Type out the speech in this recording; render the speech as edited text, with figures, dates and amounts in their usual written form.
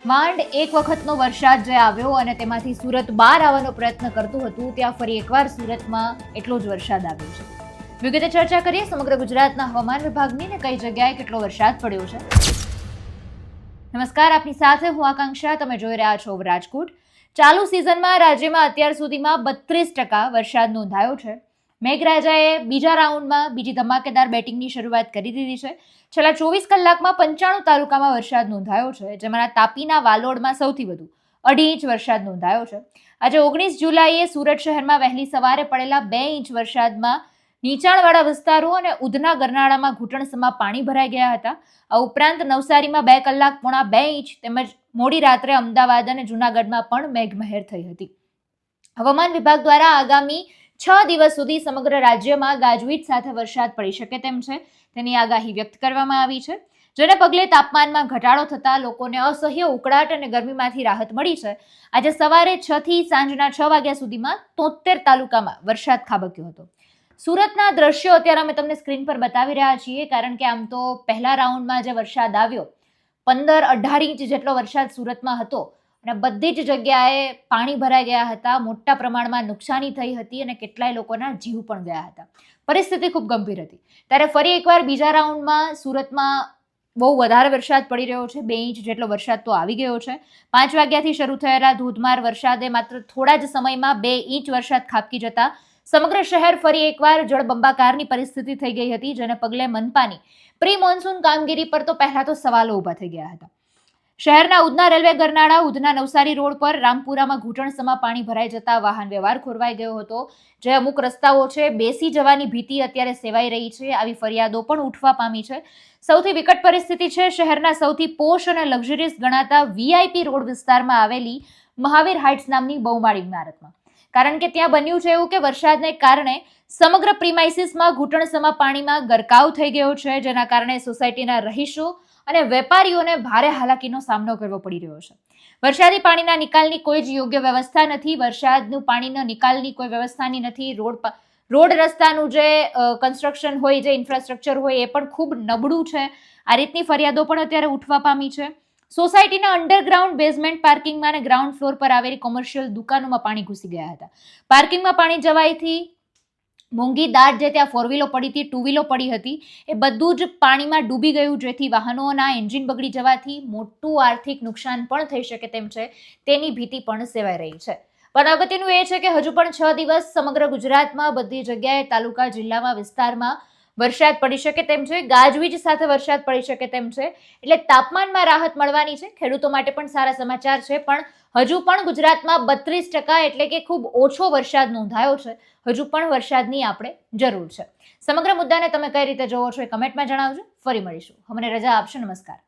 માંડ એક વખતનો વરસાદ જે આવ્યો અને તેમાંથી સુરત બહાર આવવાનો પ્રયત્ન કરતું હતું, ત્યાં ફરી એકવાર સુરતમાં એટલો જ વરસાદ આવ્યો છે. વિગતે ચર્ચા કરીએ સમગ્ર ગુજરાતના હવામાન વિભાગની ને કઈ જગ્યાએ કેટલો વરસાદ પડ્યો છે. નમસ્કાર, આપની સાથે હું આકાંક્ષા. તમે જોઈ રહ્યા છો રાજકોટ. ચાલુ સિઝનમાં રાજ્યમાં અત્યાર સુધીમાં 32% વરસાદ નોંધાયો છે. મેઘરાજાએ બીજા રાઉન્ડમાં બીજી ધમાકેદાર બેટિંગની શરૂઆત કરી દીધી છે. છેલ્લા 24 કલાકમાં 95 તાલુકામાં વરસાદ નોંધાયો છે, જેમાં તાપીના વાલોડમાં સૌથી વધુ 2.5 ઇંચ વરસાદ નોંધાયો છે. આજે 19 જુલાઈએ સુરત શહેરમાં વહેલી સવારે પડેલા 2 ઇંચ વરસાદમાં નીચાણવાળા વિસ્તારો અને ઉધના ગરનાળામાં ઘૂંટણસમાં પાણી ભરાઈ ગયા હતા. આ ઉપરાંત નવસારીમાં 2 કલાક પોણા 2 ઇંચ તેમજ મોડી રાત્રે અમદાવાદ અને જૂનાગઢમાં પણ મેઘમહેર થઈ હતી. હવામાન વિભાગ દ્વારા આગામી 6 દિવસ સુધી સમગ્ર રાજ્યમાં ગાજવીજ સાથે વરસાદ પડી શકે તેમ છે તેની આગાહી વ્યક્ત કરવામાં આવી છે, જેને પગલે તાપમાનમાં ઘટાડો થતા લોકોને અસહ્ય ઉકળાટ અને ગરમીમાંથી રાહત મળી છે. આજે સવારે 6 થી સાંજના 6 વાગ્યા સુધીમાં 73 તાલુકામાં વરસાદ ખાબક્યો હતો. સુરતના દ્રશ્યો અત્યારે અમે તમને સ્ક્રીન પર બતાવી રહ્યા છીએ, કારણ કે આમ તો પહેલા રાઉન્ડમાં જે વરસાદ આવ્યો 15-18 ઇંચ જેટલો વરસાદ સુરતમાં હતો અને બધી જ જગ્યાએ પાણી ભરાઈ ગયા હતા. મોટા પ્રમાણમાં નુકસાની થઈ હતી અને કેટલાય લોકોના જીવ પણ ગયા હતા. પરિસ્થિતિ ખૂબ ગંભીર હતી. ત્યારે ફરી એકવાર બીજા રાઉન્ડમાં સુરતમાં બહુ વધારે વરસાદ પડી રહ્યો છે. 2 ઇંચ જેટલો વરસાદ તો આવી ગયો છે. 5 વાગ્યાથી શરૂ થયેલા ધોધમાર વરસાદે માત્ર થોડા જ સમયમાં 2 ઇંચ વરસાદ ખાબકી જતા સમગ્ર શહેર ફરી એકવાર જળબંબાકારની પરિસ્થિતિ થઈ ગઈ હતી, જેને પગલે મનપાની પ્રી મોન્સૂન કામગીરી પર તો પહેલા તો સવાલો ઊભા થઈ ગયા હતા. શહેરના ઉધના રેલવે ગરનાળા, ઉધના નવસારી રોડ પર રામપુરામાં ઘૂંટણસમાં પાણી ભરાઈ જતા વાહન વ્યવહાર ખોરવાઈ ગયો હતો. જે અમુક રસ્તાઓ છે બેસી જવાની ભીતિ અત્યારે સેવાઈ રહી છે. આવી ફરિયાદો પણ ઉઠવા પામી છે. સૌથી વિકટ પરિસ્થિતિ છે શહેરના સૌથી પોશ અને લક્ઝરિયસ ગણાતા VIP રોડ વિસ્તારમાં આવેલી મહાવીર હાઇટ્સ નામની બહુમાળી ઇમારતમાં, કારણ કે ત્યાં બન્યું છે એવું કે વરસાદને કારણે સમગ્ર પ્રીમાઇસીસમાં ઘૂંટણસમાં પાણીમાં ગરકાવ થઈ ગયો છે, જેના કારણે સોસાયટીના રહીશો અને વેપારીઓને ભારે હાલાકીનો સામનો કરવો પડી રહ્યો છે. વરસાદી પાણીના નિકાલની કોઈ જ યોગ્ય વ્યવસ્થા નથી. વરસાદનું પાણીના નિકાલની કોઈ વ્યવસ્થાની નથી. રોડ રસ્તાનું જે કન્સ્ટ્રક્શન હોય, જે ઇન્ફ્રાસ્ટ્રક્ચર હોય એ પણ ખૂબ નબળું છે. આ રીતની ફરિયાદો પણ અત્યારે ઉઠવા પામી છે. સોસાયટીના અંડરગ્રાઉન્ડ બેઝમેન્ટ પાર્કિંગમાં અને ગ્રાઉન્ડ ફ્લોર પર આવેલી કોમર્શિયલ દુકાનોમાં પાણી ઘૂસી ગયા હતા. પાર્કિંગમાં પાણી જવાયથી મોંઘી દાટ જે ત્યાં 4 વ્હીલો પડી હતી, 2 વ્હીલો પડી હતી, એ બધું જ પાણીમાં ડૂબી ગયું, જેથી વાહનોના એન્જિન બગડી જવાથી મોટું આર્થિક નુકસાન પણ થઈ શકે તેમ છે. તેની ભીતિ પણ સેવાઈ રહી છે. પણ અગત્યનું એ છે કે હજુ પણ 6 દિવસ સમગ્ર ગુજરાતમાં બધી જગ્યાએ તાલુકા, જિલ્લામાં, વિસ્તારમાં વરસાદ પડી શકે તેમ છે. ગાજવીજ સાથે વરસાદ પડી શકે તેમ છે. એટલે તાપમાનમાં રાહત મળવાની છે. ખેડૂતો માટે પણ સારા સમાચાર છે. પણ હજુ પણ ગુજરાતમાં 32% એટલે કે ખૂબ ઓછો વરસાદ નોંધાયો છે. હજુ પણ વરસાદની આપણે જરૂર છે. સમગ્ર મુદ્દાને તમે કઈ રીતે જોવો છો એ કમેન્ટમાં જણાવજો. ફરી મળીશું. અમને રજા આપશો. નમસ્કાર.